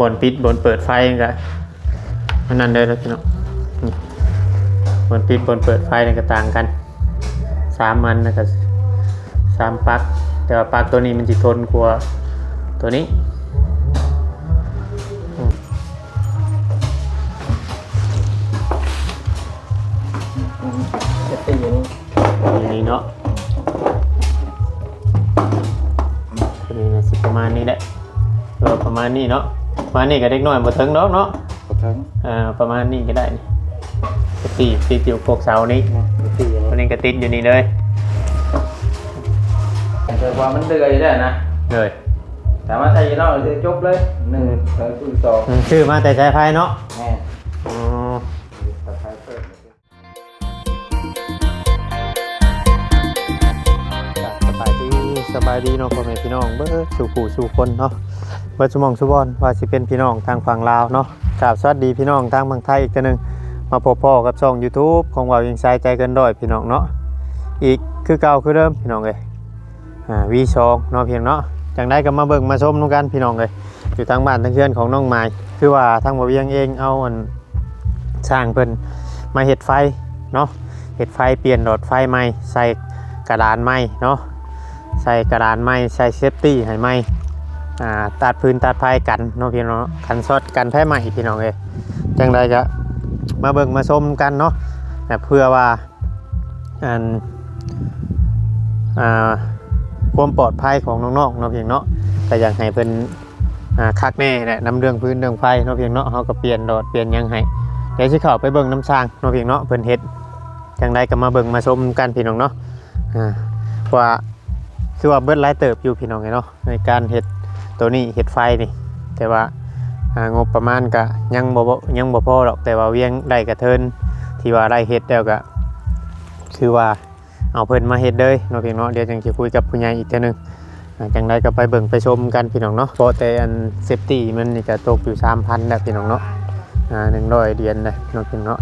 บนปิดบนเปิดไฟก็มันนั่นเลยแล้วพี่น้องนี่บนปิดบนเปิดไฟนี่ก็ต่างกัน3อันแล้วก็3ปลั๊กแต่ว่าปลั๊กตัวนี้มันจะทนกว่าตัวนี้จะตีอย่างนี้เนาะตัวนี้นะสิประมาณนี้แหละประมาณนี้เนาะประมาณนี้ก็เด็กน้อยบ่ถึงเนาะทั้งประมาณนี้ก็ได้นี่ติดอยู่พวกเสานี้ตัวนี้ก็ติดอยู่นี่เลยแต่ความมันเดือยได้นะเลยแต่มาใส่นอกจะจบเลย1 2 ชื่อมาแต่ใช้ไฟเนาะแม่อ๋อสบายดีเนาะพ่อแม่พี่น้องเบิดสู่ผู้สู่คนเนาะเบิดสมองสุบอนว่าสิเป็นพี่น้องทางฝั่งลาวเนาะกราบสวัสดีพี่น้องทางฝั่งไทยอีกตัวนึงมาพบพ่อกับช่อง YouTube ของว่ายังใช้ใจเกินร้อยพี่น้องเนาะอีกคือเก่าคือเดิมพี่น้องเอ้ยV2เนาะเพียงเนาะจังได้ก็มาเบิ่งมาชมนำกันพี่น้องเอ้ยอยู่ทางบ้านทางเพื่อนของน้องไม้คือว่าทางบ่เวียงเองเอาอันสร้างเพิ่นมาเฮ็ดไฟเนาะเฮ็ดไฟเปลี่ยนหลอดไฟใหม่ใส่กระดานใหม่เนาะใส่กระดานไม้ใส่เซฟตี้ให้ไม้ตัดพื้นตัดไฟกันเนาะพี่น้องกันช็อตกันไฟใหม่พี่น้องเอ้ยจังไดก็มาเบิ่งมาชมกันเนาะเพื่อว่าความปลอดภัยของน้องๆเนาะเพียงเนาะแต่อยากให้เป็นคักแน่แหละน้ำเรื่องพื้นเรื่องไฟเนาะเพียงเนาะเขาก็เปลี่ยนดอดเปลี่ยนยังให้เดี๋ยวสิเข้าไปเบิ่งน้ำสร้างเนาะเพียงเนาะเพิ่นเฮ็ดจังไดก็มาเบิ่งมาชมกันพี่น้องเนาะว่าคือว่าเบิดหลายเติบอยู่พี่น้องเนาะในการเฮ็ดตัวนี้เฮ็ดไฟนี่แต่ว่างบประมาณก็ยังบ่พอหรอกแต่ว่าเวียงได้กระเทินที่ว่าได้เฮ็ดแล้วก็คือว่าเอาเพิ่นมาเฮ็ดเลยเนาะพี่น้องเดี๋ยวจังสิคุยกับผู้ใหญ่อีกเทื่อนึงจังไดก็ไปเบิ่งไปชมกันพี่น้องเนาะเพราะแต่อันเซฟตี้มันนี่ก็ตกอยู่ 3,000 แล้วพี่น้องเนาะ100เหรียญนะเนาะพี่น้องเนาะ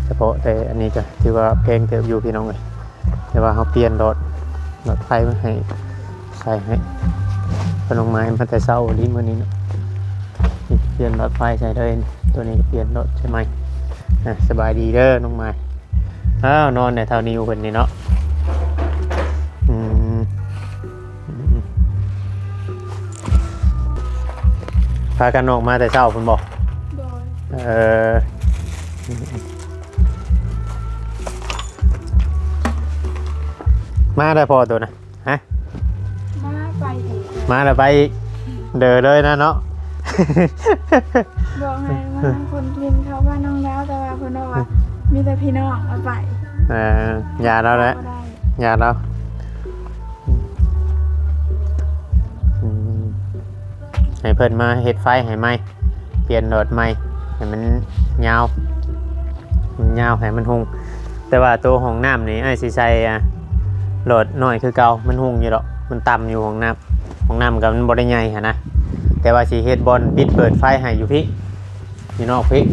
เฉพาะแต่อันนี้ก็ถือว่าแพงเติบอยู่พี่น้องเอ้ยแต่ว่าเฮาเปลี่ยนหลอดไฟมาให้ใส่ให้พนมไม้มาแต่เช้านี้มื้อนี้เนาะเปลี่ยนหลอดไฟใส่เลยตัวนี้เปลี่ยนหลอดใช่ไหมสบายดีเด้อน้องไม้นอนในเท่านี้เพิ่นนี่เนาะพากันออกมาแต่เช้าเพิ่นบอกมาได้พอตัวนะฮะมาแล้วไปเดินเลยนะเนาะบอกให้ว่าคนกินเขาว่าน้องแล้วแต่ว่าเพิ่นบอกว่ามีแต่พี่น้องเอาไปอย่าเราแหละอย่าเราให้เพิ่นมาเฮ็ดไฟให้ไหมเปลี่ยนหลอดใหม่ให้มันยาวให้มันหุงแต่ว่าตัวห้องน้ำนี่สิใส่หลอดน้อยคือเก่ามันหุงอยู่ดอกมันต่ำอยู่ห้องน้ำกับมันบ่ได้ใหญ่หั่นนะแต่ว่าสิเฮ็ดบอลปิดเปิดไฟให้อยู่พี่อยู่นอกพี่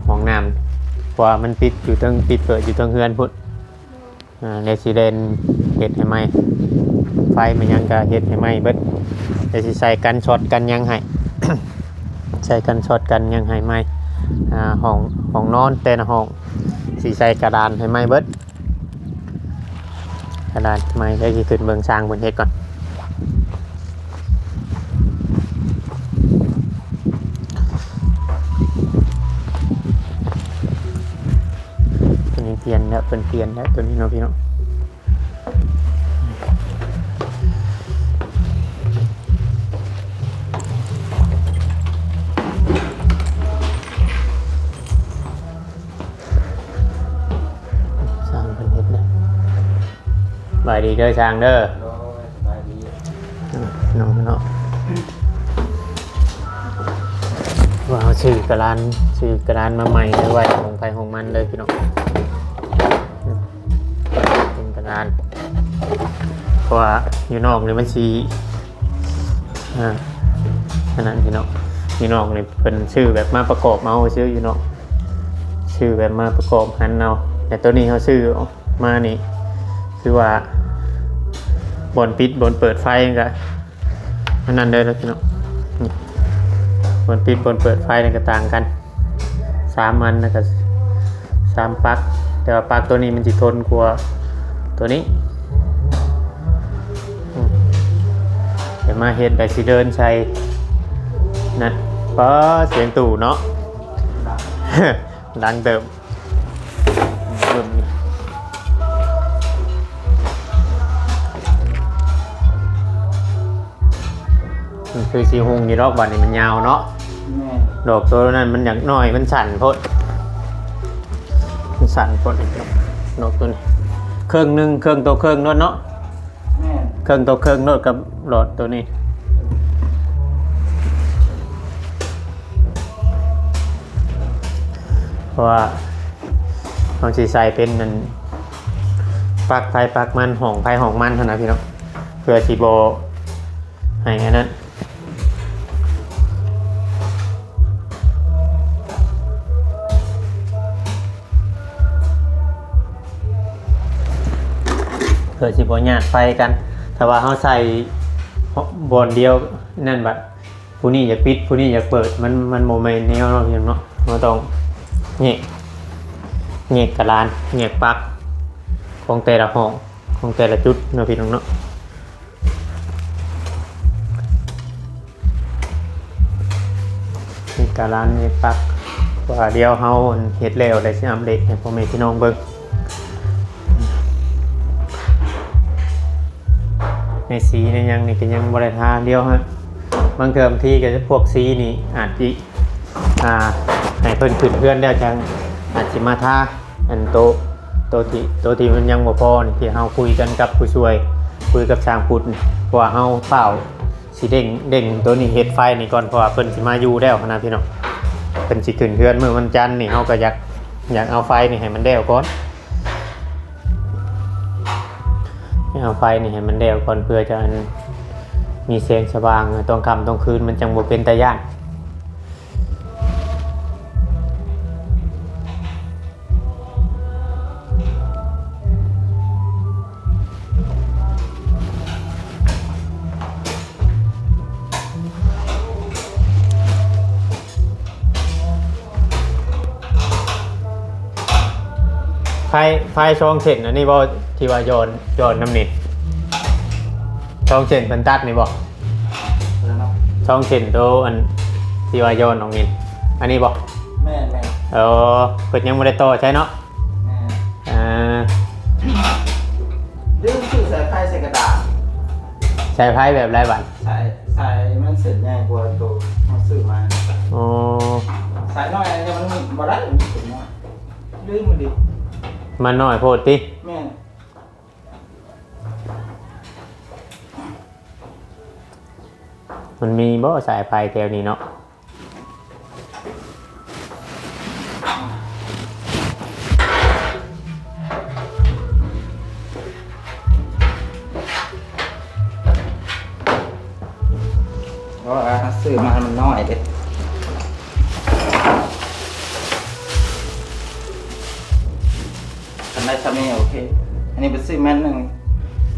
ห้องน้ำเพราะว่ามันปิดอยู่ทั้งปิดเปิดอยู่ทั้งเฮือนพุ่นเดี๋ยวสิเล่นเฮ็ดให้ใหม่ไฟมันยังก็เฮ็ดให้ใหม่เบิดเดี๋ยวสิใส่กันช็อตกันยังให้ ใส่กันช็อตกันยังให้ใหม่ห้องนอนแต่ละห้องสิใส่กระดานให้ใหม่เบิดกระดานใหม่ได้สิขึ้นเบิ่งสร้างเบิ่งเฮ็ดก่อนตัวนี้เปลี่ยนแล้วเปลี่ยนแล้วตัวนี้เนาะพี่เนาะบายดีเด้อช่างเด้อน้องเนาะว่าเอาชื่อกระดานมาใหม่เลยไว้ของไฟของมันเลยพี่น้องเป็นกระดานเพราะว่าอยู่นอกนี่มันสีขนาดพี่น้องอยู่นอกนี่เป็นชื่อแบบมาประกอบเอาชื่ออยู่นอกชื่อแบบมาประกอบหันเอาแต่ตัวนี้เขาชื่อมานี่คือว่าบนปิดบนเปิดไฟกันนั่นเลยแล้วพี่น้อง มันปิดบนเปิดไฟนี่ก็ต่างกัน3อันแล้วก็3ปลั๊กแต่ว่าปลั๊กตัวนี้มันสิทนกว่าตัวนี้เดี๋ยวมาเฮ็ดได้สิเดินใส่นะป้าเสียงตู่เนาะ ดังเติมมันคือสีหงนี่รอบวันนี้มันยาวเนาะ แม่ ดอกตัวนั้นมันอยากน้อยมันสั่นโพดมันสั่นโพดดอกตัวนี้เครื่องหนึ่งเครื่องตัวเครื่องนวดเนาะ แม่ เครื่องตัวเครื่องนวดกับหลอดตัวนี้เพราะว่าเราสีใส่เป็นนั่นปลักไฟปลักมันห่องไฟห่องมันเท่านั้นพี่น้องเพื่อสีโบให้อันนั้นเพื่อสีโบหยาดไฟกันแต่ว่าเขาใส่บนเดียวนั่นบัดผู้นี้อยากปิดผู้นี้อยากเปิดมันโมเมนต์แนวเนาะพี่น้องเนาะเราต้องเงียกกระลานเงียกปลั๊กของแต่ละห้องของแต่ละจุดเนาะพี่น้องเนาะเงียกกระลานเงียกปลั๊กว่าเดียวเฮาเฮ็ดแล้วได้สิอำเล็กให้พ่อแม่พี่น้องเบิ่งในสีในยังนี่ก็ยังบ่ได้ทาเดียวฮะบางเทอมที่ก็พวกสีนี่อาจสิให้เพิ่นขึ้นเพื่อนแล้วจังอาจสิมาทาอันโตที่มันยังบ่พอนี่ที่เฮาคุยกันกับผู้ช่วยคุยกับช่างพุทธนี่ว่าเฮาเปล่าสิเด้งตัวนี้เฮ็ดไฟนี่ก่อนเพราะว่าเพิ่นสิมาอยู่แล้วนะพี่น้องเพิ่นสิขึ้นเพื่อนมื้อวันจันทร์นี่เฮาก็อยากเอาไฟนี่ให้มันแล้วก่อนเอาไฟนี่ให้มันแล้วก่อนเพื่อจะมีแสงสว่างตอนค่ำตอนคืนมันจังบ่เป็นตาย้านไฟช่องเส้นอันนี้บ่ที่ว่าย้อนน้ำนี่ช่องเส้นเพิ่นตัดนี่บ่ช่องเส้นโตอันที่ว่าย้อนน้องนี่อันนี้บ่ แม่ เพิ่นยังบ่ได้ต่อใช่เนาะ แม่ อ่า ดื้อชื่อสายไฟใส่กระดาษ ใช้ไฟแบบไรบัด สายมันเสร็จง่ายกว่าตัวเขาซื้อมา อ๋อ สายน้อยเนี่ยมันบ่ได้มันเสร็จน้อยดื้อมันดิ มันน้อยโพดติ แม่ มันมีบ่สายไฟแถวนี้เนาะ เพราะว่าซื้อมามันน้อยเด็ดทำได้ทำนี่โอเคอันนี้ไปซื้อแม่นหนึ่ง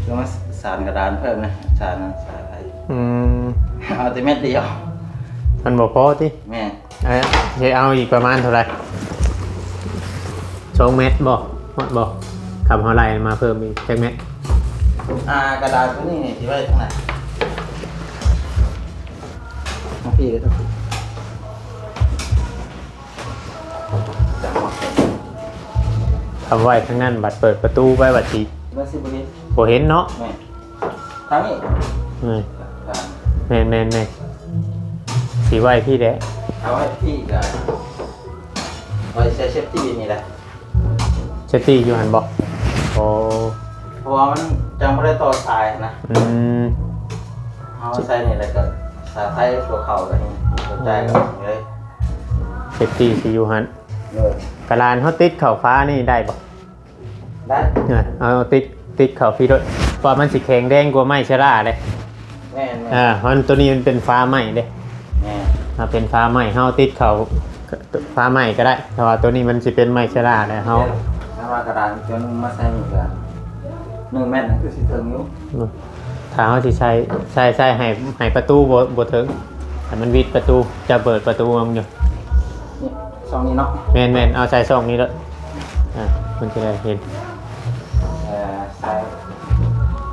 แล้วมาสานกระดานเพิ่มนะสานอะไร เอาแต่เม็ดเดียว มันบ่พอติ แม่ จะเอาอีกประมาณเท่าไหร่2 เมตรบ่ฮอดบ่ขับเฮาไล่มาเพิ่มอีกจักเมตร กระดาษตัวนี้นี่ที่ไว้ทางไหนมาพี่ก็ต้องจับมา ทำไว้ข้างนั้นบัดเปิดประตูไว้บัดสิ มาสิบุรี บ่เห็นเนาะ แม่ทางนี้ แม่นสิไว้พี่แหละ เอาไว้พี่กับไว้ใช้เซฟตี้นี่แหละ เซฟตี้อยู่หั่นบ่โอ้ เพราะว่ามันจังไม่ได้ต่อสายนะ เอาใส่นี่แล้วก็สายไฟตัวเข่ากันนี่ตัวใจกันเลย เซฟตี้สิอยู่หั่น เลย กระลานเฮาติดเข้าฟ้านี่ได้บ่ ได้ เนี่ยเอาติดเข้าพี่ด้วยเพราะมันสิแข็งแรงกว่าไม้ชะล่าเด้ แม่ เพราะตัวนี้มันเป็นฟ้าไหม้เด้ แม่ ถ้าเป็นฟ้าไหม้เฮาติดเขาฟ้าไหม้ก็ได้แต่ว่าตัวนี้มันสิเป็นไม้ชะลาเด้เฮา ถ้าว่ากระดานตัวนึงมาใส่นี่ก็1 เมตรนั่นคือสิถึงอยู่ ถ้าเฮาสิใช้ให้ประตูบ่ถึง ให้มันวิดประตูจะเปิดประตูมันอยู่ นี่ช่องนี้เนาะ แม่นเอาใส่ซองนี้แล้วมันจะได้เห็น ใส่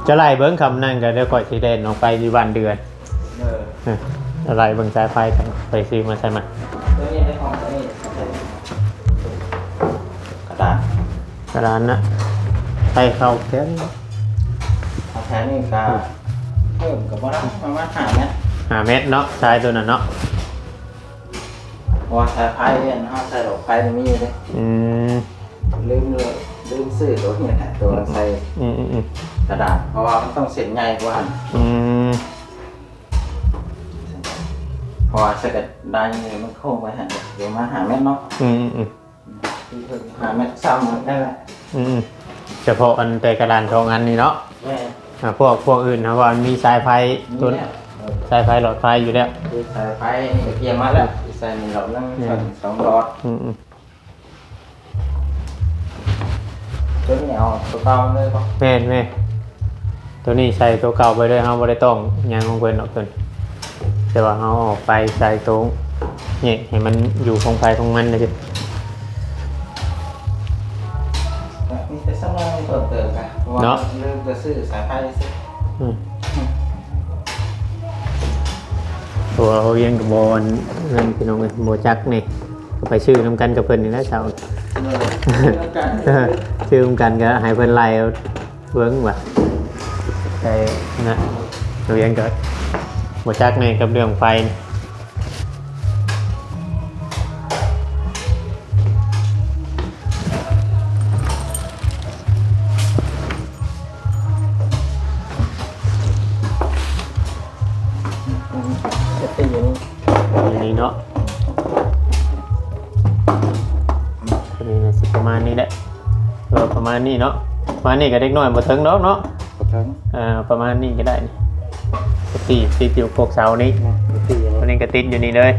จะไล่เบิ้งคำนั่นก็เดี๋ยวก่อยสีแดงออกไปดีวันเดือน อะไรเบิ้งสายไฟกันไปซื้อมาใช่ไหม ตัวนี้ได้ของตัวนี้กระดาษ กระดานนะไปเข้าแค่นี้ เอาแทนนี่ก็เพิ่มกับว่าประมาณ5 เมตร 5 เมตรเนาะสายตัวนั้นเนาะ เพราะว่าสายไฟเนี่ยนะใส่ดอกไฟมันมีอยู่เลย อืม ลืมซื้อตัวนี้แหละตัวใส่ อืม กระดาษเพราะว่ามันต้องเส้นใหญ่กว่า อืม เพราะว่าสกัดได้นี่มันโค้งไปหันเดี๋ยวมา5 เมตรเนาะ อืม 5 เมตรซ้ำได้แหละ เฉพาะอันแต่กระดานทองอันนี้เนาะ แม่ พวกอื่นนะว่ามีสายไฟตัว นี่ สายไฟหลอดไฟอยู่แล้ว คือสายไฟนี่เกียร์มาแล้วใส่นี่เรานั่ง2 หลอด อืม ตัวนี้เอาตัวเก่าเลยป่ะ แม่ตัวนี้ใส่ตัวเก่าไปเลยเฮาบ่ได้ต้องหยังของเพิ่นออกเพิ่นแต่ว่าเฮาออกไปใส่ตัวนี่ให้มันอยู่ของไฟของมันนะจิ มีแต่สักหน่อยเพิ่มเติมกันเพราะว่าลืมจะซื้อสายไฟซื้อ ตัวเขาเรียนกับบอลนั่นพี่น้องเป็นโบจักนี่ก็ไปชื่อนำกันกับเพิ่นนี่นะชาว ชื่อนำกันก็ให้เพิ่นไล่เอาเบิ้งว่ะใช่นะเราเรียนกับโบจักนี่กับเรื่องไฟนี่ จะตีอยู่นี่ อย่างนี้เนาะตัวนี้นะสิประมาณนี้แหละประมาณนี้เนาะประมาณนี้ก็เด็กน้อยบ่ถึงเนาะ กดเทิง ประมาณนี้ก็ได้นี่ติดอยู่พวกเสานี้ ตีอยู่ ตัว นี่ นี้ก็ติดอยู่นี่เลย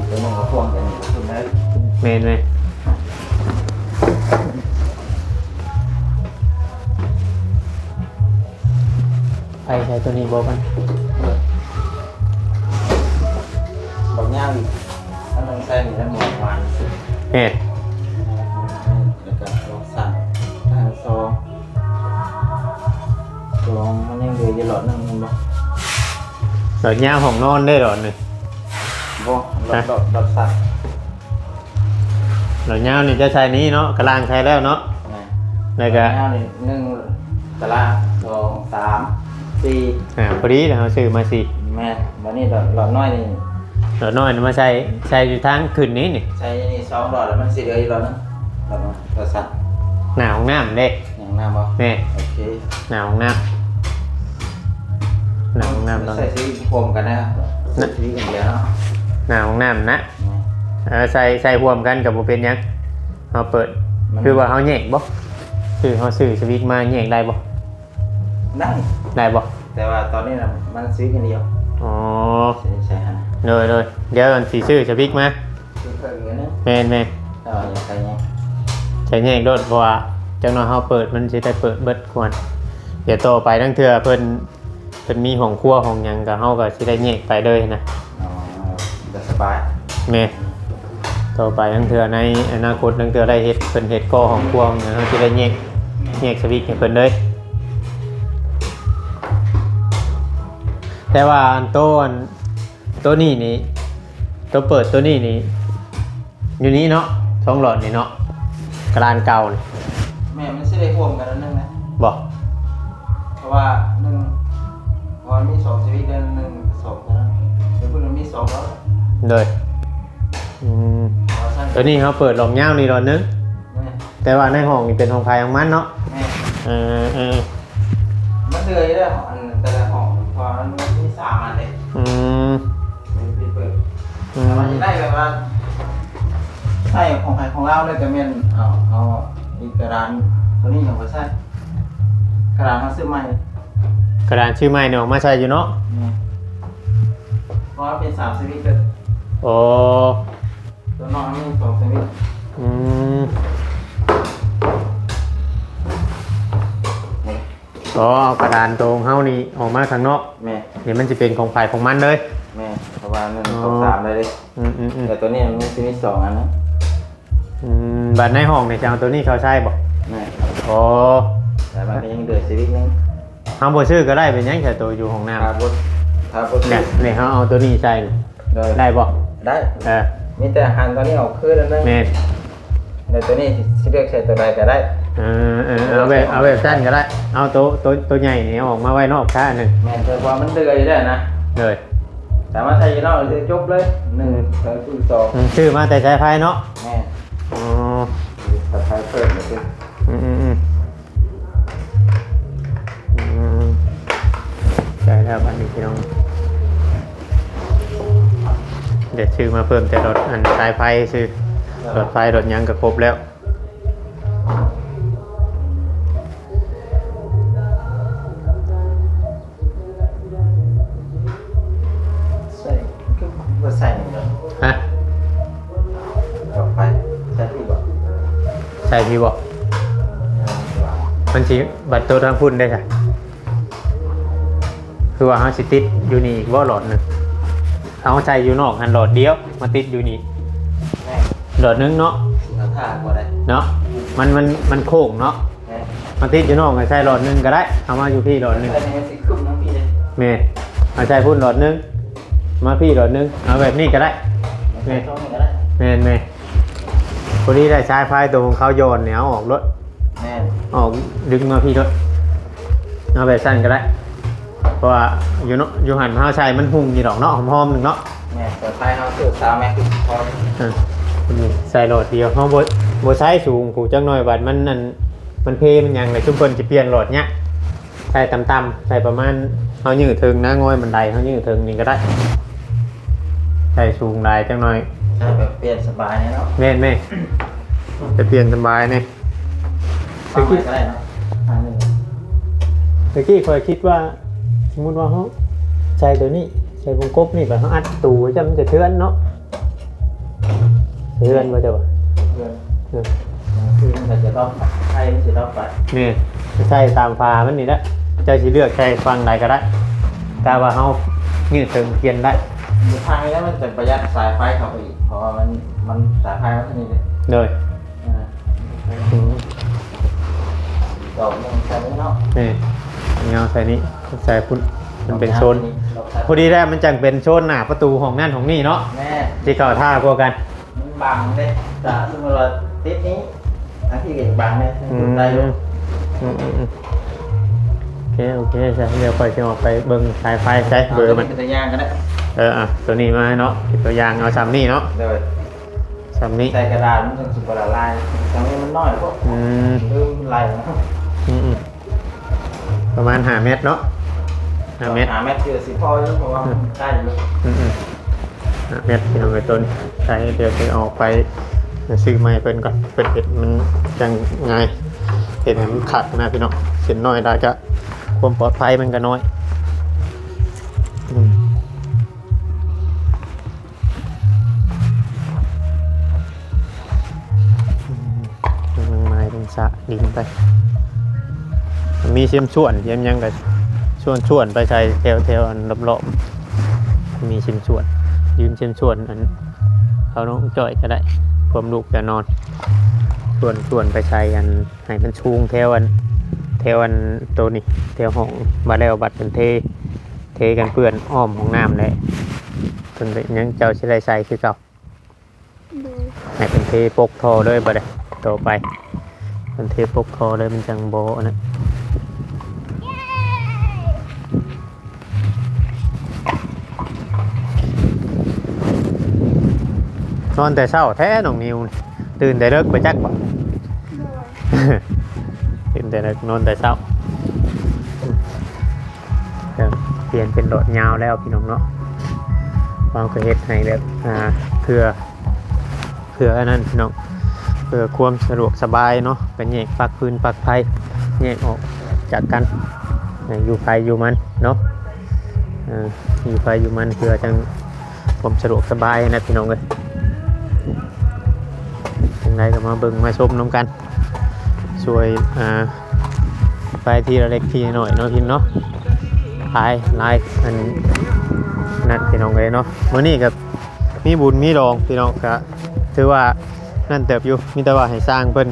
ตัวนึงก็พ่วงกันอยู่ตรงนั้น เมนไหมไปใช้ตัวนี้บอกมัน บอกเงาอีกถ้ามันใส่นี่แล้วหมดวัน เฮ็ด แล้วก็ลองสั่นทางซองมันยังเหลืออยู่หลอดนึงมันบอก หลอดยาวของนอนได้หลอดหนึ่ง บอกหลอดสั่น หลอดยาวนี่จะใช้นี้เนาะกระลางใช้แล้วเนาะแล้วก็ เงานี่1 ตาราง2 3 4 พอดีเราซื้อมาสิ แม่วันนี้หลอดน้อยนี่ หลอดน้อยนี่มาใช้อยู่ทางขึ้นนี้นี่ ใช้นี่2 หลอดแล้วมันสิเหลืออยู่หลอดนึงหลอดน้อยหลอดสั่น หนาของน้ำเด้ อย่างน้ำบ่ นี่ โอเค หนาของน้ำหนาของน้ำตอน ใส่สีโฟมกันนะครับใส่สีกันเดียวเนาะ หนาของน้ำนะใส่รวมกันกับโบเป็นหยังเราเปิดคือว่าเขาแยกบ่คือเขาซื้อสวิตช์มาแยกได้บ่ ได้ บ่ แต่ว่าตอนนี้นะมันซื้อกันเดียว อ๋อ ใช่ฮะ เลยเดี๋ยวสีซื้อสวิตช์มา ซื้อเพิ่มเงินนะ แม่น อย่าใส่เงี้ย ใช้แยกโดดเพราะว่าจังหวะเขาเปิดมันสิได้เปิดเบิดควรเดี๋ยวโตไปทั้งเทื่อเพิ่นมีห้องครัวห้องหยังก็เฮาก็สิได้แยกไปเลยนะ อ๋อจะสบาย แม่ต่อไปทั้งเทื่อในอนาคตทั้งเทื่อได้เฮ็ดเพิ่นเฮ็ดก่อห้องครัวห้องหยังเฮาสิได้แยกสวิตช์ให้เพิ่นเลยแต่ว่าอันตัวนี้นี่ตัวเปิดตัวนี้นี่อยู่นี้เนาะช่องหลอดนี่เนาะกระดานเก่านี่ แม่มันซื้อได้โฟมกันแล้วนึงนะ บ่ เพราะว่าพอมี2ชีวิตเดือน1 2นะเดี๋ยวพวกเรามี2แล้ว เลยตัวนี้เขาเปิดหลอกเงานี่หลอดนึงแต่ว่าในห้องนี่เป็นห้องภายของมันเนาะมันเดือยได้อันแต่ละห้องพอมันมี3 อันเลยเปิดมันจะได้แบบว่าใช่ของใครของเราเลยก็เมียนเอาอีกกระดานตัวนี้ของเขาใช่กระดานเขาซื้อใหม่ กระดานชื่อใหม่เนี่ยออกมาใช้อยู่เนาะ เพราะว่าเป็น3 สวิตช์เลย โอ้ ตัวนอกนี่2 สวิตช์ อ๋อเอากระดานตรงเฮานี่ออกมาข้างนอก แม่ นี่มันจะเป็นของฝ่ายของมันเลย แม่เพราะว่า1 2 3ได้เลย อืมแต่ตัวนี้มันมี2อันนะ บัดในห้องเนี่ยจะเอาตัวนี้เขาใช้บ่ แม่ อ๋อ แต่มันก็ยังเดือดชีวิตนึง เฮาบ่ซื้อก็ได้เป็นหยังแค่ตัวอยู่ห้องน้ำ ทาบด เนี่ยนี่เฮาเอาตัวนี้ใช้ ได้บ่ ได้ เออ มีแต่หันตัวนี้ออกคืนแล้วนึง แม่น แต่ตัวนี้สิเลือกใช้ตัวใดก็ได้ เอาแบบสั้นก็ได้เอาตัวใหญ่นี่เอาออกมาไว้นอกค่าหนึ่ง แม่แต่ว่ามันเดือดอยู่ได้นะ เลย แต่มาใช้อยู่นอกจะจบเลย1 2 ชื่อมาแต่ใช้ไฟเนาะ แม่ อ๋อ สะพายเพิ่มเลยคือ ใช่แล้วอันนี้พี่น้องเดี๋ยวชื่อมาเพิ่มแต่รถอันสายไฟชื่อรถไฟรถยังก็ครบแล้ว ใส่คือว่าใส่หนึ่งเนาะ ฮะ ต่อไปใส่ที่บอก ใช่พี่บอกมันสิบัตรตัวทางพุ่นได้ใช่คือว่าเขาสิติดอยู่นี่อีกว่าหลอดหนึ่งเขาใช้อยู่นอกหันหลอดเดียวมาติดอยู่นี่ แม่ หลอดหนึงเนาะ เราท่าก็ได้ เนาะมันโค้งเนาะ แม่ มาติดอยู่นอกก็ใช้หลอดหนึงก็ได้เอามาอยู่พี่หลอดหนึง ใส่ในสิคุ้มน้องพี่เลย เมย์เอาใช้พุ่นหลอดหนึงมาพี่หลอดหนึงเอาแบบนี้ก็ได้ ใส่ช่องนี้ก็ได้ เมย์พอดีได้ใช้ไฟตัวของเขาโยนเนี่ยเอาออกรถ แม่ ออกดึงมาพี่รถเอาแบบสั้นก็ได้เพราะว่าอยู่เนาะอยู่หันเขาใช้มันหุ่งอยู่ดอกเนาะหอมๆหนึ่งเนาะ แม่ต่อไปเขาสูตรตามแม่คือพอ นี่ใส่โหลดเดียวเขาบ่ใช้สูงผูกจังหน่อยบัดมันนั่นมันเพมันยังเลยชุมเพิ่นจะเปลี่ยนโหลดเนี้ยใส่ต่ำๆใส่ประมาณเขายืดถึงนะงอยบันไดเขายืดถึงนี่ก็ได้ใส่สูงได้จังหน่อย ใช่แบบเปลี่ยนสบายเนาะ แม่จะเปลี่ยนสบายเนี่ย ฟังใหม่ก็ได้เนาะทางหนึ่ง เมื่อกี้เคยคิดว่าสมมติว่าเขาใส่ตัวนี้ใส่วงกบนี่แบบเขาอัดตูไว้จะมันจะเทือนเนาะเทือนว่าจะบ่ เพื่อนคือมันจะรอบใช่ไม่ใช่รอบไป นี่ใช่ตามฟ้ามันนี่แหละเจ้าสิเลือกใช้ฟังใดก็ได้แต่ว่าเขายืดถึงเพียนได้ ทางนี้แล้วมันจะประหยัดสายไฟเข้าไปอีกเพราะว่ามันสายไฟมันเท่านี้เลย เลยอืม ดอกยังใส่ไม่เนาะ นี่เงาใส่นี้ใส่พุ่นมันเป็นโซนพอดีแล้วมันจังเป็นโซนหน้าประตูของนั่นของนี่เนาะ แม่ ที่เขาท่ากลัวกัน มันบังเลยแต่สมมติว่าติดนี้ทั้งที่เก่งบังเลยได้อยู่ โอเคใช่เดี๋ยวค่อยจะออกไปเบิ่งสายไฟใช้เบอร์มัน เป็นตัวอย่างก็ได้ ตัวนี้มาเนาะตัวอย่างเอาซ้ำนี่เนาะ เลย ซ้ำนี่ ใส่กระดาษมันจะสุกละลายตรงนี้มันน้อยพวกลืมลายนะ ประมาณ5 เมตรเนาะ5 เมตร หาเม็ดเจอสิพ่อเยอะเพราะว่ามันใกล้อยู่ 5 เมตรพี่น้องไอ้ต้นใช้เดี๋ยวจะออกไปซื้อไม้เพิ่นก่อนเพิ่นเห็ดมันจังไงเห็ดให้มันขัดนะพี่น้องเส้นน้อยได้ก็ความปลอดภัยมันก็น้อยมันไม้เป็นสะดินไปมีเชื่อมชวนเยี่ยมยังกับชวนไปใช้แถวอันรอบๆมีเชื่อมชวนยืมเชื่อมชวนอันเขาน้องจ่อยก็ได้ผมลูกจะนอนชวนไปใช้อันให้มันชูงแถวอันตัวนี้แถวห้องบาแล้วบัดเป็นเทกันเปื้อนอ้อมของน้ำเลยจนเป็นยังเจ้าใช้ได้ใส่คือเก่า โดย ให้เป็นเทปกทอเลยบัดเลยต่อไปเป็นเทปกทอเลยมันจังโบนะนอนแต่เช้าแท้น้องนิวตื่นแต่เลิกไปจักบ่ โดย ตื่นแต่เลิกนอนแต่เช้าเปลี่ยนเป็นโดดยาวแล้วพี่น้องเนาะวางกระเฮ็ดให้แบบเพื่ออันนั้นพี่น้องเพื่อความสะดวกสบายเนาะกันแยกปลั๊กพื้นปลั๊กไฟแยกออกจากกันอยู่ไฟอยู่มันเนาะอยู่ไฟอยู่มันเพื่อจังความสะดวกสบายนะพี่น้องเลยยังไงก็มาเบิ่งมาชมน้ำกันช่วย ไปทีละเล็กทีหน่อยเนาะพี่เนาะหลายอันนั่นพี่น้องเลยเนาะมื้อนี้ก็มีบุญมีดองพี่น้องก็ถือว่านั่นเติบอยู่มีแต่ว่าให้สร้างเพิ่น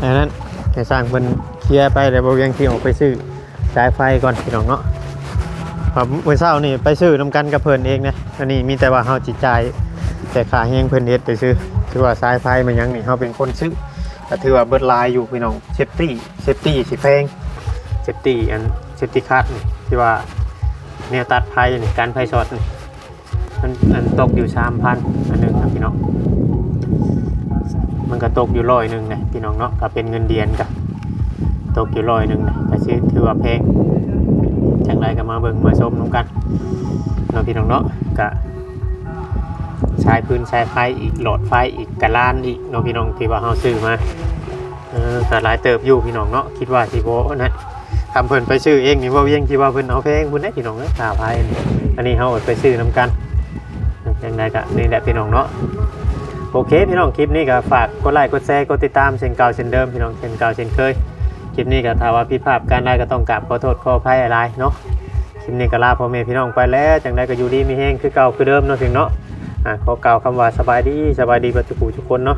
อันนั้นให้สร้างเพิ่นเคลียร์ไปแล้วบ่ยังที่ออกไปซื้อสายไฟก่อนพี่น้องเนาะพอมื้อเช้านี่ไปซื้อนำกันกับเพิ่นเองนะอันนี้มีแต่ว่าเฮาจิจ่ายแต่ค่าแฮงเพิ่นเฮ็ดไปซื้อถือว่าสายไฟมันยังนี่เฮาเป็นคนซื้อก็ถือว่าเบิดหลายอยู่พี่น้องเซฟตี้สิแพงเซฟตี้คัทนี่ที่ว่าแนวตัดไฟนี่การไฟช็อตนี่มันตกอยู่ 3,000 อันนึงครับพี่น้องมันก็ตกอยู่100นึงนะพี่น้องเนาะก็เป็นเงินเดือนก็ตกอยู่100นึงนะก็ถือว่าแพงจังไรก็มาเบิ่งมาชมนำกันเนาะพี่น้องเนาะก็ใช้พื้นใช้ไฟอีกหลอดไฟอีกกระลานอีกเนาะพี่น้องที่ว่าเฮาซื้อมาก็หลายเติบอยู่พี่น้องเนาะคิดว่าสิบ่นะทำเพิ่นไปซื้อเองนี่ว่าเวียงที่ว่าเพิ่นเอาแพงพุ่นได้พี่น้องเอ้ยค่าไฟอันนี้เฮาไปซื้อนำกันจังไดก็นี่แหละพี่น้องเนาะโอเคพี่น้องคลิปนี้ก็ฝากกดไลค์กดแชร์กดติดตามเช่นเก่าเช่นเดิมพี่น้องเช่นเก่าเช่นเคยคลิปนี้ก็ถ้าว่าผิดพลาดการใดก็ต้องกราบขอโทษขออภัยหลายเนาะคลิปนี้ก็ลาพ่อแม่พี่น้องไปแล้วจังไดก็อยู่ดีมีแฮงคือเก่าคือเดิมเนาะพี่น้องเนาะขอกล่าวคำว่าสบายดีเบิดทุกผู้ทุกคนเนาะ